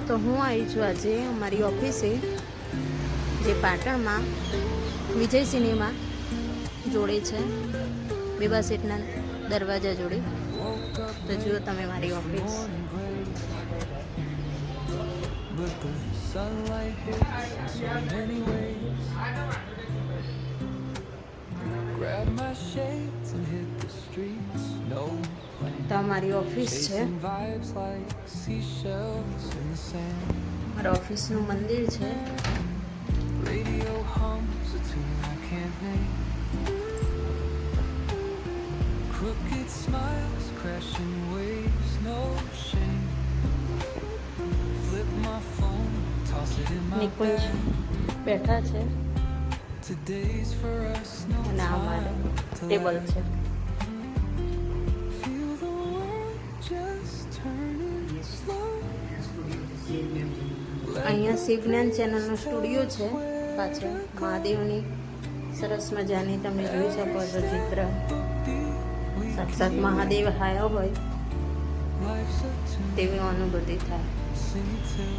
તો હું આવી છું આજે અમારી ઓફિસે, જે પાટણમાં વિજય સિનેમા જોડે છે, બેબા સેઠના દરવાજા જોડે. તો જુઓ તમે મારી ઓફિસ. તો અમારી ઓફિસ છે, મારા ઓફિસનું મંદિર છે. Crooked smiles, crashing waves, no shame. Flip my phone, toss it in my Nikunj bag. બેઠા છે Today's for us, no અને આ time મારું to ટેબલ lag. છે. Feel the world just turning slow. અહીંયા શિવજ્ઞાન ચેનલનો સ્ટુડિયો છે પાછળ. મહાદેવની સરસ મજાની તમે જોઈ શકો છો ચિત્ર. સાક્ષાત મહાદેવ આવ્યા હોય Life's a tune, તેવી અનુભૂતિ થાય. sing it till